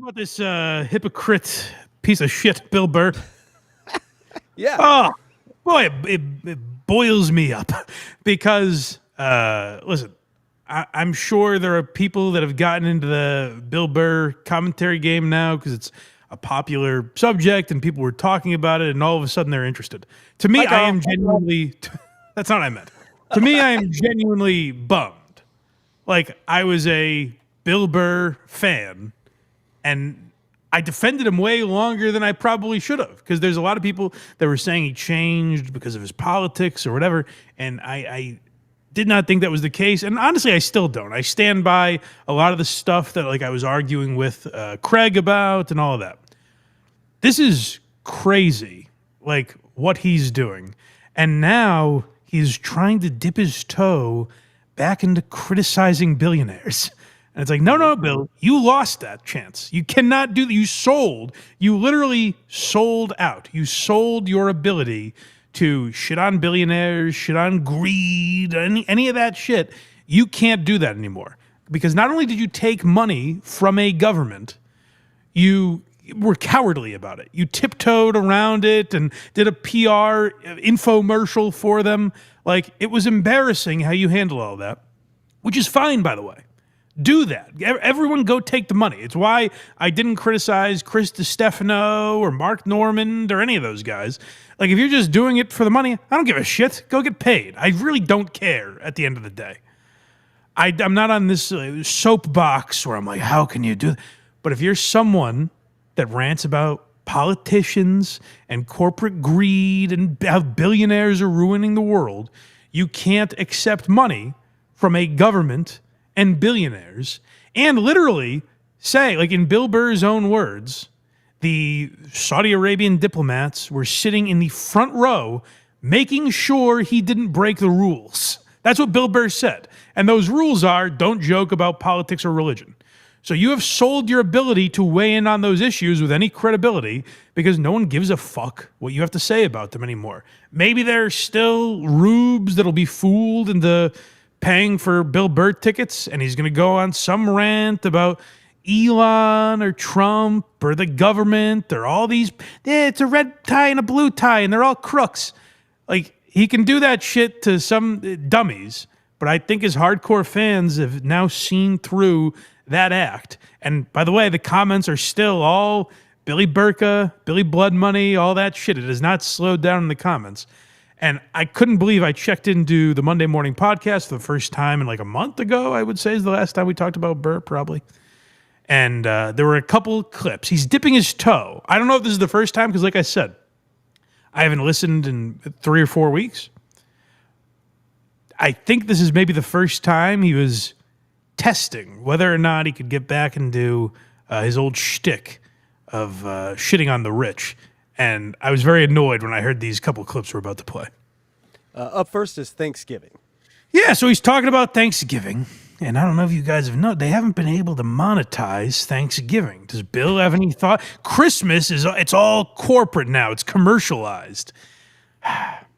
about this hypocrite piece of shit, Bill Burr. Yeah. Oh, boy, it boils me up because, listen, I'm sure there are people that have gotten into the Bill Burr commentary game now because it's a popular subject and people were talking about it, and all of a sudden they're interested. To me, I am genuinely, that's not what I meant. To me, I am genuinely bummed. Like, I was a Bill Burr fan, and I defended him way longer than I probably should have, because there's a lot of people that were saying he changed because of his politics or whatever, and I did not think that was the case, and honestly, I still don't. I stand by a lot of the stuff that I was arguing with Craig about and all of that. This is crazy, what he's doing, and now he's trying to dip his toe back into criticizing billionaires. And it's no, Bill, you lost that chance. You cannot do that. You literally sold out. You sold your ability to shit on billionaires, shit on greed, any of that shit. You can't do that anymore. Because not only did you take money from a government, you were cowardly about it. You tiptoed around it and did a PR infomercial for them. It was embarrassing how you handled all that, which is fine, by the way. Do that. Everyone go take the money. It's why I didn't criticize Chris DiStefano or Mark Normand or any of those guys. If you're just doing it for the money, I don't give a shit. Go get paid. I really don't care at the end of the day. I'm not on this soapbox where I'm how can you do that? But if you're someone that rants about politicians and corporate greed and how billionaires are ruining the world, you can't accept money from a government and billionaires, and literally say, in Bill Burr's own words, the Saudi Arabian diplomats were sitting in the front row making sure he didn't break the rules. That's what Bill Burr said. And those rules are, don't joke about politics or religion. So you have sold your ability to weigh in on those issues with any credibility because no one gives a fuck what you have to say about them anymore. Maybe there's still rubes that'll be fooled into paying for Bill Burr tickets, and he's going to go on some rant about Elon or Trump or the government or all these, it's a red tie and a blue tie and they're all crooks. He can do that shit to some dummies, but I think his hardcore fans have now seen through that act. And by the way, the comments are still all Billy Burka, Billy Blood Money, all that shit. It has not slowed down in the comments. And I couldn't believe I checked into the Monday Morning Podcast for the first time in a month ago, I would say is the last time we talked about Burr, probably. And there were a couple clips. He's dipping his toe. I don't know if this is the first time, because like I said, I haven't listened in 3 or 4 weeks. I think this is maybe the first time he was testing whether or not he could get back into his old shtick of shitting on the rich. And I was very annoyed when I heard these couple clips we're about to play. Up first is Thanksgiving. Yeah, so he's talking about Thanksgiving. And I don't know if you guys have known, they haven't been able to monetize Thanksgiving. Does Bill have any thought? Christmas it's all corporate now. It's commercialized.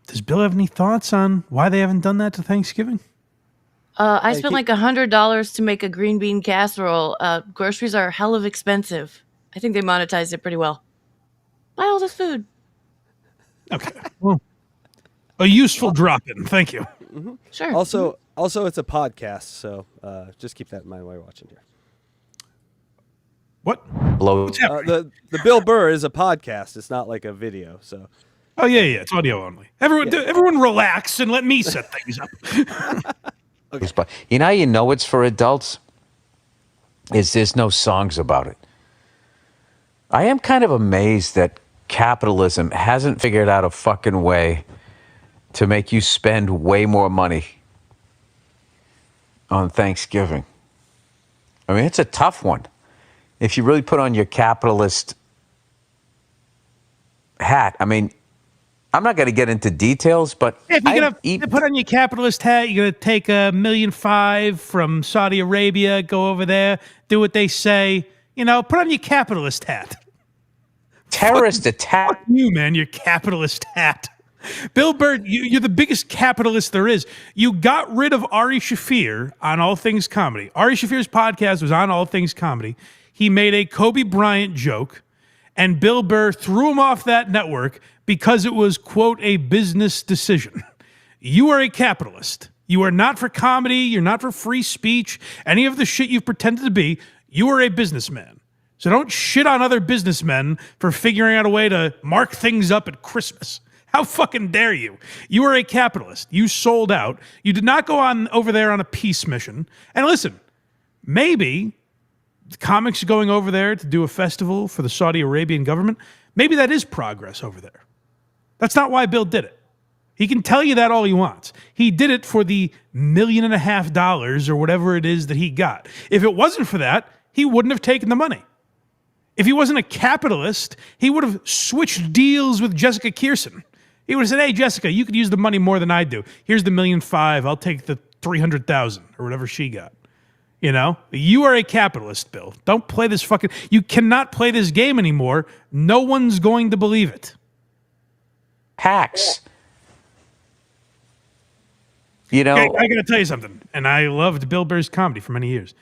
Does Bill have any thoughts on why they haven't done that to Thanksgiving? I spent $100 to make a green bean casserole. Groceries are hell of expensive. I think they monetized it pretty well. Buy all this food. Okay. Well, a useful drop-in. Thank you. Mm-hmm. Sure. Also, it's a podcast, so just keep that in mind while you're watching here. What? Hello. The Bill Burr is a podcast. It's not like a video, so. Oh yeah, it's audio only. Everyone relax and let me set things up. Okay. You know it's for adults? There's no songs about it. I am kind of amazed that capitalism hasn't figured out a fucking way to make you spend way more money on Thanksgiving. I mean, it's a tough one. If you really put on your capitalist hat, I mean, I'm not going to get into details, but if you're going to put on your capitalist hat, you're going to take $1.5 million from Saudi Arabia, go over there, do what they say. Put on your capitalist hat. Terrorist attack. Fuck you, man, your capitalist hat. Bill Burr, you're the biggest capitalist there is. You got rid of Ari Shaffir on All Things Comedy. Ari Shaffir's podcast was on All Things Comedy. he made a Kobe Bryant joke, and Bill Burr threw him off that network because it was, quote, a business decision. You are a capitalist. You are not for comedy. You're not for free speech. Any of the shit you've pretended to be. You are a businessman. So don't shit on other businessmen for figuring out a way to mark things up at Christmas. How fucking dare you? You are a capitalist. You sold out. You did not go on over there on a peace mission. And listen, maybe the comics going over there to do a festival for the Saudi Arabian government, maybe that is progress over there. That's not why Bill did it. He can tell you that all he wants. He did it for the $1.5 million or whatever it is that he got. If it wasn't for that, he wouldn't have taken the money. If he wasn't a capitalist, he would have switched deals with Jessica Kirson. He would have said, hey, Jessica, you could use the money more than I do. Here's the $1.5 million. I'll take the $300,000 or whatever she got. You know, you are a capitalist, Bill. Don't play this fucking, you cannot play this game anymore. No one's going to believe it. Hacks. You know, I got to tell you something, and I loved Bill Burr's comedy for many years.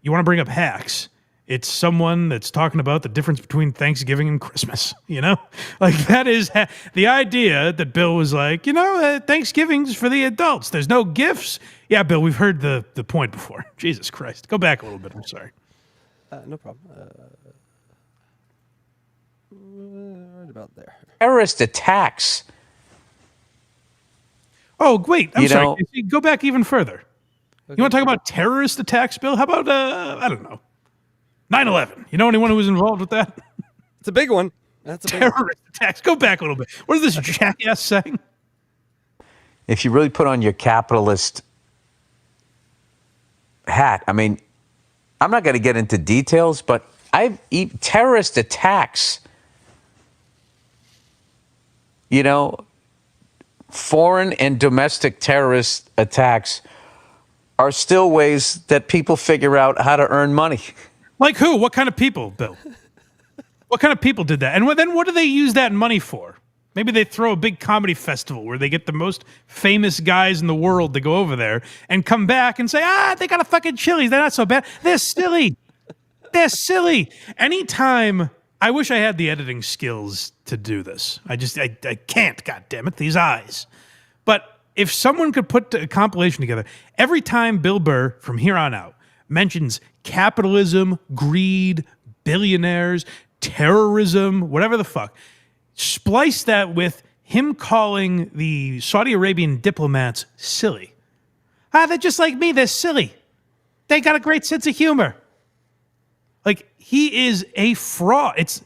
You want to bring up hacks? It's someone that's talking about the difference between Thanksgiving and Christmas, you know? Like, that is the idea that Bill was like, Thanksgiving's for the adults. There's no gifts. Yeah, Bill, we've heard the point before. Jesus Christ. Go back a little bit. I'm sorry. No problem. Right about there. terrorist attacks. Oh, wait. I'm You sorry. know- Go back even further. Okay. You want to talk about terrorist attacks, Bill? How about, I don't know, 9/11? You know anyone who was involved with that? It's a big one. That's a big one. Terrorist attacks. Go back a little bit. What is this jackass saying? If you really put on your capitalist hat, I mean, I'm not going to get into details, but terrorist attacks, foreign and domestic terrorist attacks are still ways that people figure out how to earn money. Like who? What kind of people, Bill? What kind of people did that? And then what do they use that money for? Maybe they throw a big comedy festival where they get the most famous guys in the world to go over there and come back and say, they got a fucking Chili's. They're not so bad. They're silly. They're silly. Anytime, I wish I had the editing skills to do this. I can't, God damn it, these eyes. But if someone could put a compilation together, every time Bill Burr, from here on out, mentions capitalism, greed, billionaires, terrorism, whatever the fuck, splice that with him calling the Saudi Arabian diplomats silly. They're just like me. They're silly. They got a great sense of humor. Like, he is a fraud. It's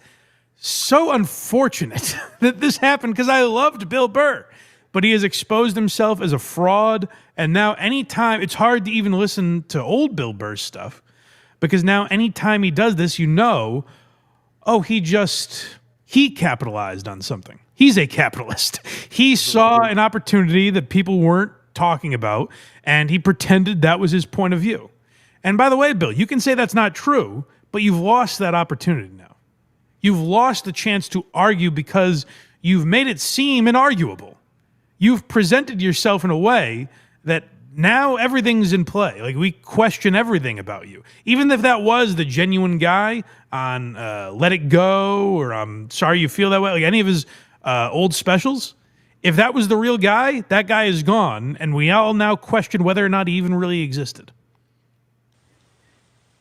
so unfortunate that this happened because I loved Bill Burr, but he has exposed himself as a fraud. And now anytime, it's hard to even listen to old Bill Burr stuff because now anytime he does this, he capitalized on something. He's a capitalist. He saw an opportunity that people weren't talking about, and he pretended that was his point of view. And by the way, Bill, you can say that's not true, but you've lost that opportunity now. You've lost the chance to argue because you've made it seem inarguable. You've presented yourself in a way that now everything's in play. Like, we question everything about you. Even if that was the genuine guy on Let It Go or I'm Sorry You Feel That Way, like any of his old specials, if that was the real guy, that guy is gone, and we all now question whether or not he even really existed.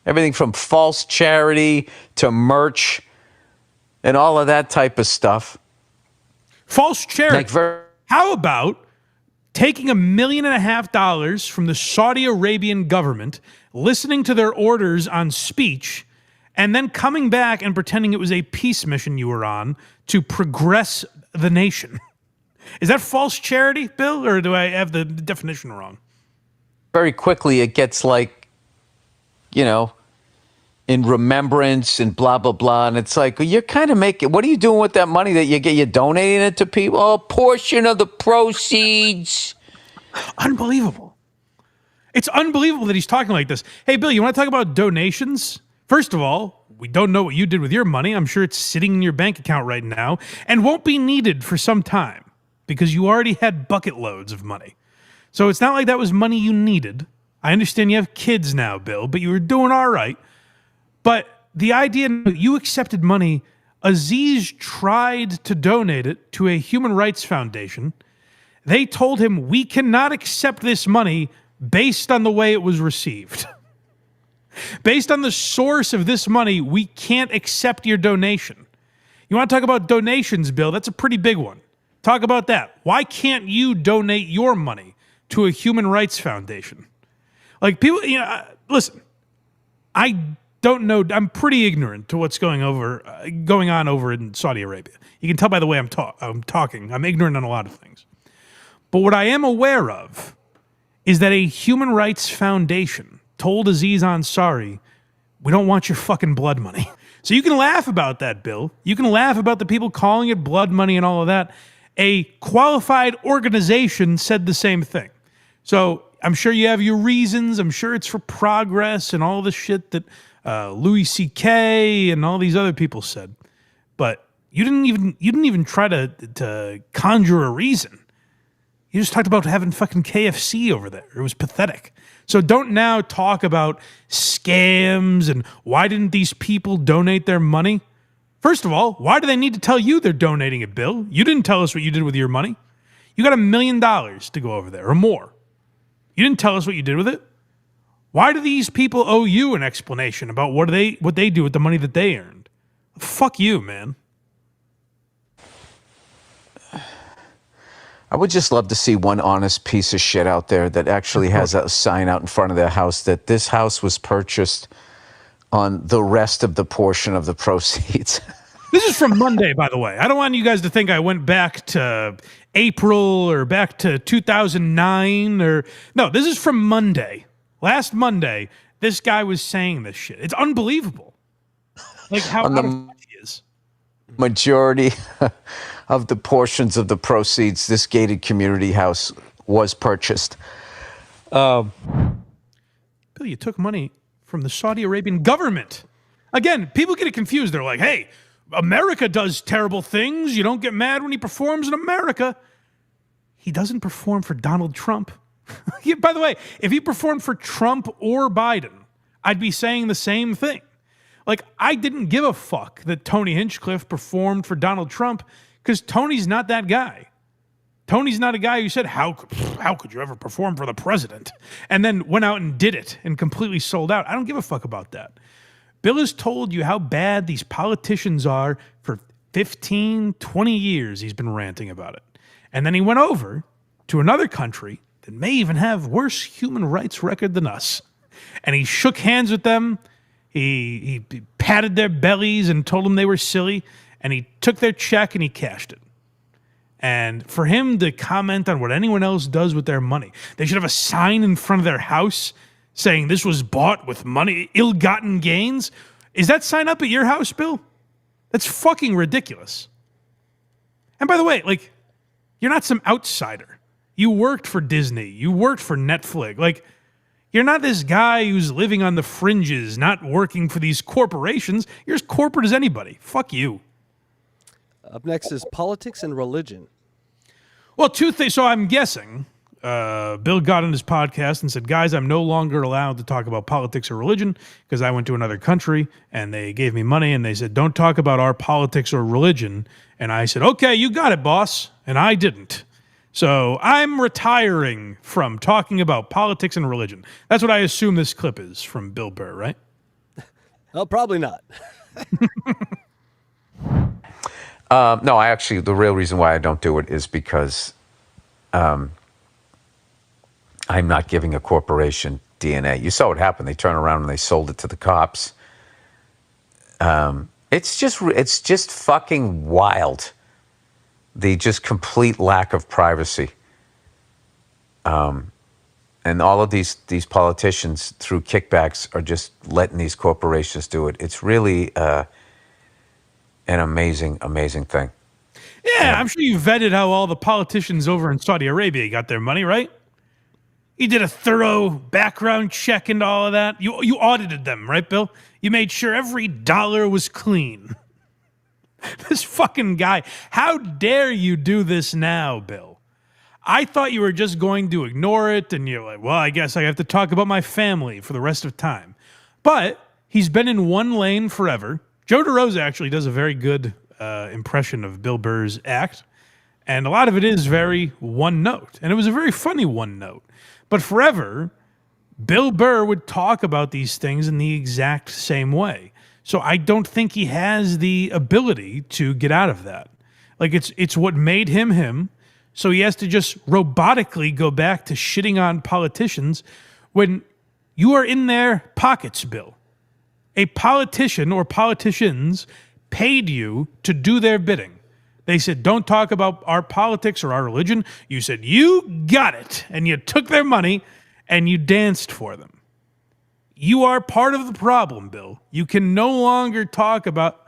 Everything from false charity to merch and all of that type of stuff. False charity. How about taking $1.5 million from the Saudi Arabian government, listening to their orders on speech, and then coming back and pretending it was a peace mission you were on to progress the nation? Is that false charity, Bill, or do I have the definition wrong? Very quickly, it gets like, in remembrance and blah, blah, blah. And it's like, you're kind of making, what are you doing with that money that you get? You're donating it to people? A portion of the proceeds. Unbelievable. It's unbelievable that he's talking like this. Hey, Bill, you want to talk about donations? First of all, we don't know what you did with your money. I'm sure it's sitting in your bank account right now and won't be needed for some time because you already had bucket loads of money. So it's not like that was money you needed. I understand you have kids now, Bill, but you were doing all right. But the idea, you accepted money. Aziz tried to donate it to a human rights foundation. They told him, we cannot accept this money based on the way it was received. Based on the source of this money, we can't accept your donation. You want to talk about donations, Bill? That's a pretty big one. Talk about that. Why can't you donate your money to a human rights foundation? Like, people, listen, I don't know. I'm pretty ignorant to what's going on over in Saudi Arabia. You can tell by the way I'm talking. I'm ignorant on a lot of things. But what I am aware of is that a human rights foundation told Aziz Ansari, we don't want your fucking blood money. So you can laugh about that, Bill. You can laugh about the people calling it blood money and all of that. A qualified organization said the same thing. So I'm sure you have your reasons. I'm sure it's for progress and all the shit that Louis C.K. and all these other people said. But you didn't even try to conjure a reason. You just talked about having fucking KFC over there. It was pathetic. So don't now talk about scams and why didn't these people donate their money? First of all, why do they need to tell you they're donating it, Bill? You didn't tell us what you did with your money. You got $1 million to go over there or more. You didn't tell us what you did with it. Why do these people owe you an explanation about what they do with the money that they earned? Fuck you, man. I would just love to see one honest piece of shit out there that actually has a sign out in front of their house that this house was purchased on the rest of the portion of the proceeds. This is from Monday, by the way. I don't want you guys to think I went back to April or back to 2009 or... No, this is from Monday. Last Monday, this guy was saying this shit. It's unbelievable. Like how out of touch he is. Majority of the portions of the proceeds, this gated community house was purchased. Bill, you took money from the Saudi Arabian government. Again, people get it confused. They're like, hey, America does terrible things. You don't get mad when he performs in America. He doesn't perform for Donald Trump. By the way, if he performed for Trump or Biden, I'd be saying the same thing. Like, I didn't give a fuck that Tony Hinchcliffe performed for Donald Trump because Tony's not that guy. Tony's not a guy who said, how could you ever perform for the president? And then went out and did it and completely sold out. I don't give a fuck about that. Bill has told you how bad these politicians are for 15, 20 years. He's been ranting about it. And then he went over to another country that may even have worse human rights record than us. And he shook hands with them. He patted their bellies and told them they were silly. And he took their check and he cashed it. And for him to comment on what anyone else does with their money, they should have a sign in front of their house saying this was bought with money, ill-gotten gains. Is that sign up at your house, Bill? That's fucking ridiculous. And by the way, like, you're not some outsider. You worked for Disney. You worked for Netflix. Like, you're not this guy who's living on the fringes, not working for these corporations. You're as corporate as anybody. Fuck you. Up next is politics and religion. Well, two things. So I'm guessing Bill got on his podcast and said, guys, I'm no longer allowed to talk about politics or religion because I went to another country and they gave me money and they said, don't talk about our politics or religion. And I said, okay, you got it, boss. And I didn't. So I'm retiring from talking about politics and religion. That's what I assume this clip is from Bill Burr, right? Oh, probably not. No, the real reason why I don't do it is because I'm not giving a corporation DNA. You saw what happened. They turned around and they sold it to the cops. It's just fucking wild. The just complete lack of privacy. And all of these politicians through kickbacks are just letting these corporations do it. It's really an amazing, amazing thing. Yeah, I'm sure you vetted how all the politicians over in Saudi Arabia got their money, right? You did a thorough background check into all of that. You audited them, right, Bill? You made sure every dollar was clean. This fucking guy. How dare you do this now, Bill? I thought you were just going to ignore it, and you're like, well, I guess I have to talk about my family for the rest of time. But he's been in one lane forever. Joe DeRosa actually does a very good impression of Bill Burr's act, and a lot of it is very one note, and it was a very funny one note. But forever, Bill Burr would talk about these things in the exact same way. So I don't think he has the ability to get out of that. Like it's what made him him. So he has to just robotically go back to shitting on politicians when you are in their pockets, Bill. A politician or politicians paid you to do their bidding. They said, don't talk about our politics or our religion. You said, you got it. And you took their money and you danced for them. You are part of the problem, Bill. You can no longer talk about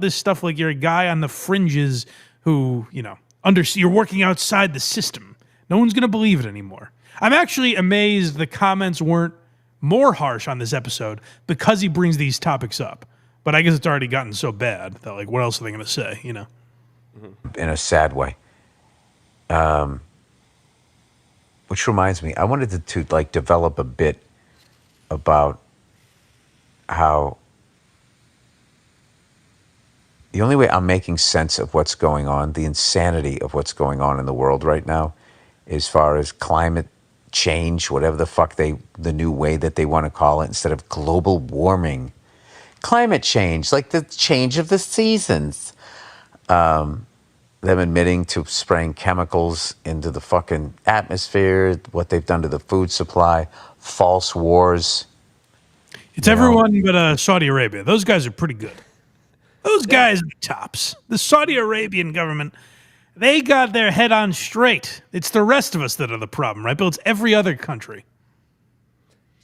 this stuff like you're a guy on the fringes who, you're working outside the system. No one's going to believe it anymore. I'm actually amazed the comments weren't more harsh on this episode because he brings these topics up. But I guess it's already gotten so bad that, like, what else are they going to say, In a sad way. Which reminds me, I wanted to develop a bit about how the only way I'm making sense of what's going on, the insanity of what's going on in the world right now, as far as climate change, whatever the fuck the new way that they want to call it, instead of global warming. Climate change, like the change of the seasons. Them admitting to spraying chemicals into the fucking atmosphere, what they've done to the food supply, false wars. It's everyone but Saudi Arabia. Those guys are pretty good. Those guys are the tops. The Saudi Arabian government, they got their head on straight. It's the rest of us that are the problem, right, Bill? It's every other country.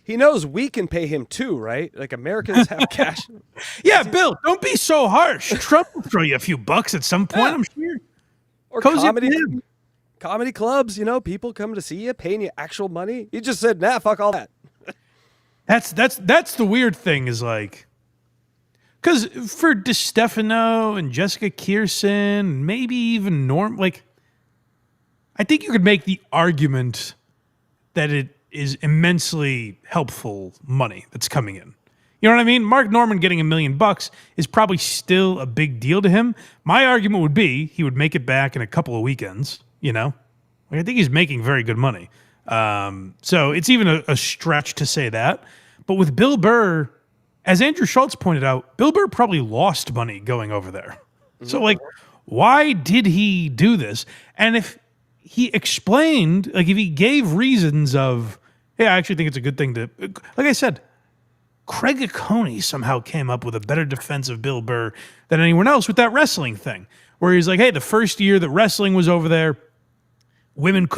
He knows we can pay him too, right? Like Americans have cash. Yeah, Bill, don't be so harsh. Trump will throw you a few bucks at some point, I'm sure. Or Cozy comedy clubs, people come to see you, paying you actual money. You just said, nah, fuck all that. That's the weird thing is like, because for DeStefano and Jessica Kirsten, maybe even Norm, like, I think you could make the argument that it is immensely helpful money that's coming in. You know what I mean? Mark Norman getting $1 million is probably still a big deal to him. My argument would be he would make it back in a couple of weekends, Like, I think he's making very good money. So it's even a stretch to say that. But with Bill Burr, as Andrew Schultz pointed out, Bill Burr probably lost money going over there. So, like, why did he do this? And if he explained, like, if he gave reasons of, hey, I actually think it's a good thing to, like I said, Craig Coney somehow came up with a better defense of Bill Burr than anyone else with that wrestling thing, where he's like, hey, the first year that wrestling was over there, women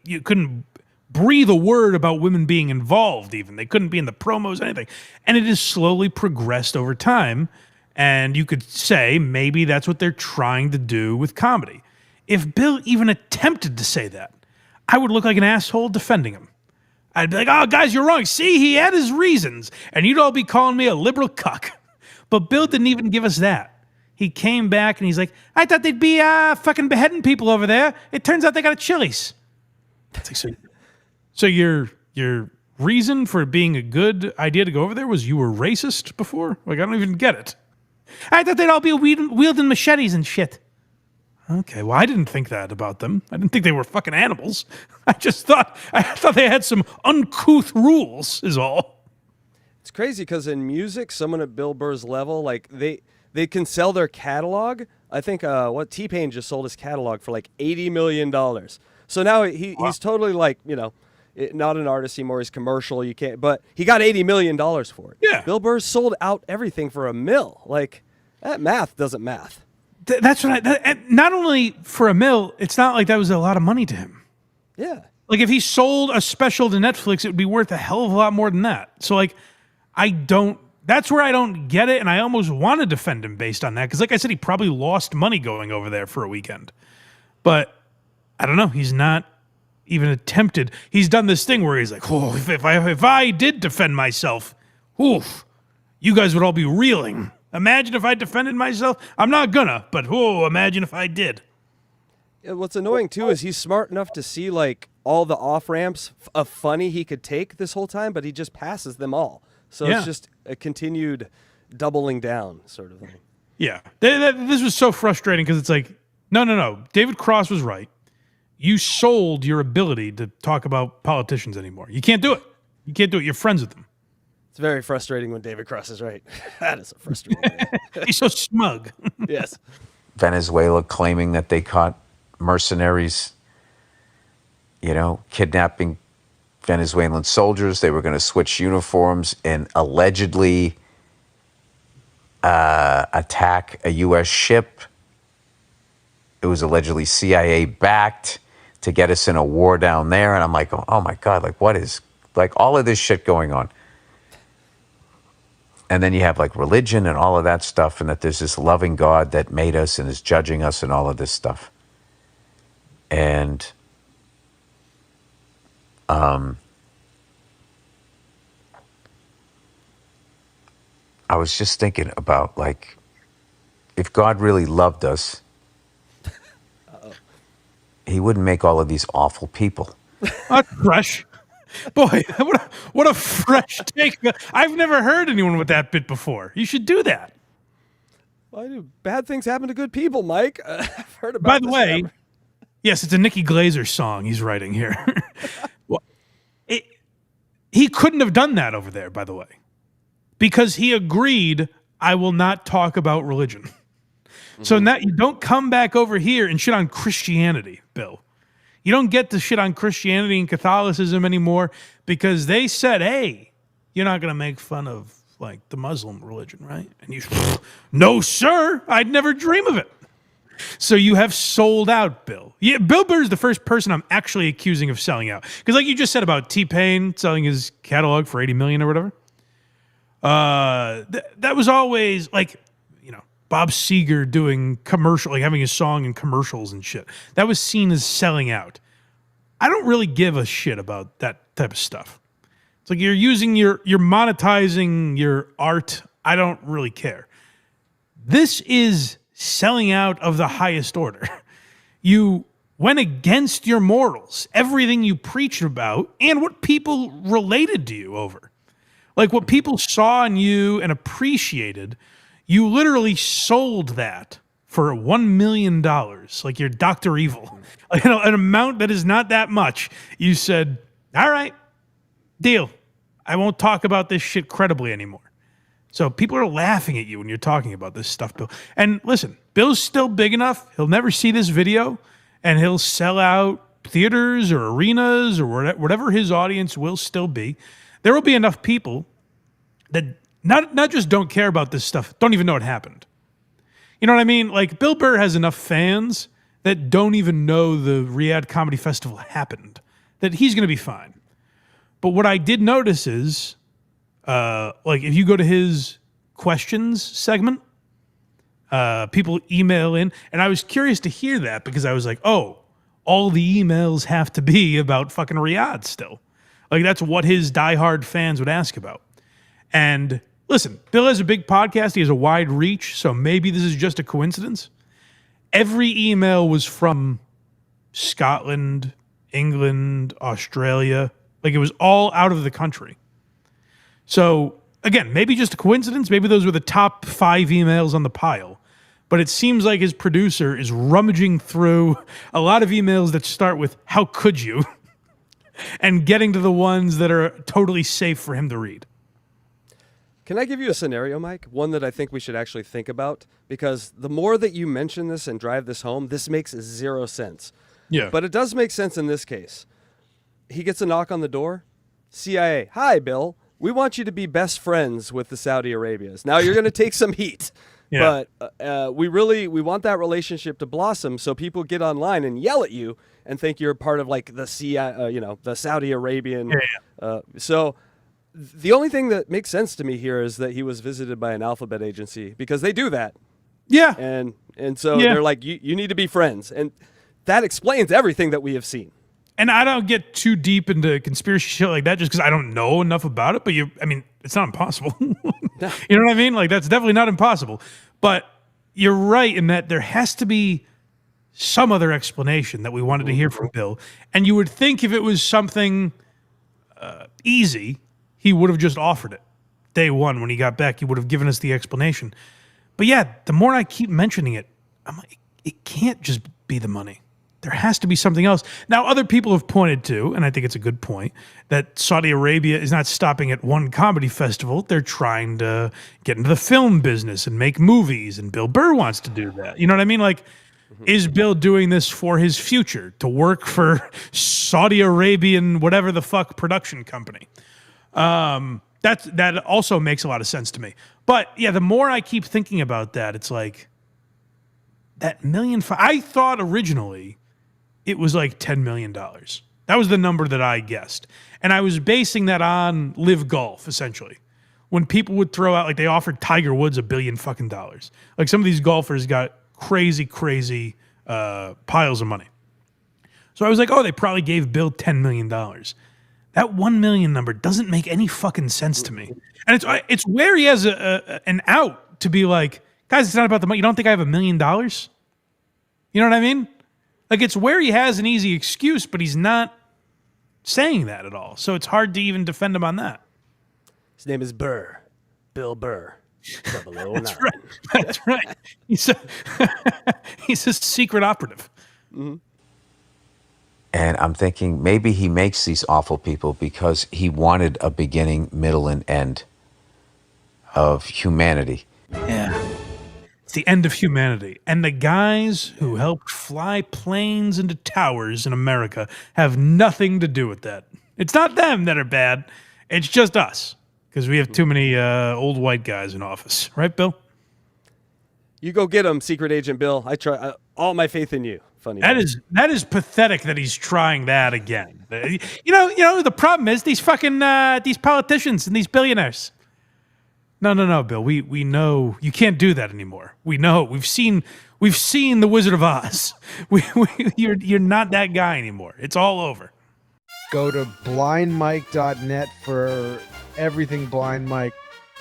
you couldn't breathe a word about women being involved even. They couldn't be in the promos, anything. And it has slowly progressed over time. And you could say maybe that's what they're trying to do with comedy. If Bill even attempted to say that, I would look like an asshole defending him. I'd be like, oh, guys, you're wrong. See, he had his reasons. And you'd all be calling me a liberal cuck. But Bill didn't even give us that. He came back and he's like, I thought they'd be fucking beheading people over there. It turns out they got a Chili's. That's like, so your reason for being a good idea to go over there was you were racist before? Like, I don't even get it. I thought they'd all be wielding machetes and shit. Okay, well, I didn't think that about them. I didn't think they were fucking animals. I thought they had some uncouth rules, is all. It's crazy because in music, someone at Bill Burr's level, like, they can sell their catalog. I think T-Pain just sold his catalog for like $80 million. So now he's totally like, not an artist anymore. He's commercial. You can't, but he got $80 million for it. Yeah. Bill Burr sold out everything for $1 million. Like, that math doesn't math. That's what not only for $1 million, it's not like that was a lot of money to him. Yeah. Like, if he sold a special to Netflix, it would be worth a hell of a lot more than that. So, like, that's where I don't get it, and I almost want to defend him based on that. Because, like I said, he probably lost money going over there for a weekend. But, I don't know, he's not even attempted. He's done this thing where he's like, oh, if I did defend myself, oof, you guys would all be reeling. Imagine if I defended myself. I'm not gonna, but imagine if I did. What's annoying, too, is he's smart enough to see, like, all the off-ramps of funny he could take this whole time, but he just passes them all. So It's just, a continued doubling down sort of thing. Yeah. This was so frustrating because it's like, no. David Cross was right. You sold your ability to talk about politicians anymore. You can't do it. You can't do it. You're friends with them. It's very frustrating when David Cross is right. That is a frustrating thing. He's so smug. Yes. Venezuela claiming that they caught mercenaries, kidnapping Venezuelan soldiers. They were going to switch uniforms and allegedly attack a U.S. ship. It was allegedly CIA backed to get us in a war down there. And I'm like, oh my God, like what is like all of this shit going on? And then you have like religion and all of that stuff, and that there's this loving God that made us and is judging us and all of this stuff. And I was just thinking about like, if God really loved us, he wouldn't make all of these awful people. That's fresh. Boy, what a fresh take. I've never heard anyone with that bit before. You should do that. Why do bad things happen to good people, Mike? I've heard about By the way, yes, it's a Nikki Glazer song he's writing here. Well, he couldn't have done that over there, by the way, because he agreed, I will not talk about religion. Mm-hmm. So now you don't come back over here and shit on Christianity, Bill. You don't get to shit on Christianity and Catholicism anymore because they said, hey, you're not going to make fun of like the Muslim religion, right? And you, no, sir, I'd never dream of it. So you have sold out, Bill. Yeah, Bill Burr is the first person I'm actually accusing of selling out. Because like you just said about T-Pain selling his catalog for $80 million or whatever. That was always like, Bob Seger doing commercial, like having his song in commercials and shit. That was seen as selling out. I don't really give a shit about that type of stuff. It's like you're monetizing your art. I don't really care. This is selling out of the highest order. You went against your morals, everything you preached about, and what people related to you over. Like what people saw in you and appreciated. You literally sold that for $1 million, like you're Dr. Evil. An amount that is not that much. You said, all right, deal. I won't talk about this shit credibly anymore. So people are laughing at you when you're talking about this stuff, Bill. And listen, Bill's still big enough. He'll never see this video, and he'll sell out theaters or arenas or whatever his audience will still be. There will be enough people that not just don't care about this stuff, don't even know it happened. You know what I mean? Like Bill Burr has enough fans that don't even know the Riyadh Comedy Festival happened, that he's going to be fine. But what I did notice is, like if you go to his questions segment, people email in, and I was curious to hear that because I was like, oh, all the emails have to be about fucking Riyadh still. Like that's what his diehard fans would ask about. And listen, Bill has a big podcast. He has a wide reach, so maybe this is just a coincidence. Every email was from Scotland, England, Australia. Like it was all out of the country. So again, maybe just a coincidence. Maybe those were the top 5 emails on the pile. But it seems like his producer is rummaging through a lot of emails that start with, how could you? And getting to the ones that are totally safe for him to read. Can I give you a scenario, Mike? One that I think we should actually think about, because the more that you mention this and drive this home, this makes 0 sense. Yeah. But it does make sense in this case. He gets a knock on the door. CIA, hi, Bill. We want you to be best friends with the Saudi Arabians. Now you're going to take some heat. Yeah. But we want that relationship to blossom, so people get online and yell at you and think you're part of like the the Saudi Arabian. Yeah. So the only thing that makes sense to me here is that he was visited by an alphabet agency, because they do that. Yeah. And so they're like, you need to be friends. And that explains everything that we have seen. And I don't get too deep into conspiracy shit like that just because I don't know enough about it. But it's not impossible. You know what I mean? Like that's definitely not impossible. But you're right in that there has to be some other explanation that we wanted to hear from Bill. And you would think if it was something easy, he would have just offered it. day one when he got back, he would have given us the explanation. But yeah, the more I keep mentioning it, I'm like, it can't just be the money. There has to be something else. Now, other people have pointed to, and I think it's a good point, that Saudi Arabia is not stopping at one comedy festival. They're trying to get into the film business and make movies, and Bill Burr wants to do that. You know what I mean? Like, is Bill doing this for his future, to work for Saudi Arabian whatever the fuck production company? That also makes a lot of sense to me. But yeah, the more I keep thinking about that, it's like that million. I thought originally it was like $10 million. That was the number that I guessed. And I was basing that on Live Golf, essentially. When people would throw out, like they offered Tiger Woods $1 billion fucking dollars. Like some of these golfers got crazy piles of money. So I was like, oh, they probably gave Bill $10 million. That 1 million number doesn't make any fucking sense to me. And it's where he has an out to be like, guys, it's not about the money. You don't think I have $1 million? You know what I mean? Like, it's where he has an easy excuse, but he's not saying that at all. So it's hard to even defend him on that. His name is Burr. Bill Burr. 009. That's right. That's right. He's a secret operative. Mm-hmm. And I'm thinking maybe he makes these awful people because he wanted a beginning, middle, and end of humanity. Yeah. It's the end of humanity. And the guys who helped fly planes into towers in America have nothing to do with that. It's not them that are bad. It's just us. Because we have too many old white guys in office. Right, Bill? You go get him, Secret Agent Bill. I try all my faith in you. Funny. That is pathetic that he's trying that again. You know the problem is these fucking these politicians and these billionaires. No, Bill. We know you can't do that anymore. We know. We've seen the Wizard of Oz. You're not that guy anymore. It's all over. Go to blindmike.net for everything Blind Mike.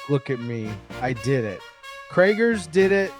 Look at me. I did it. Kragers did it.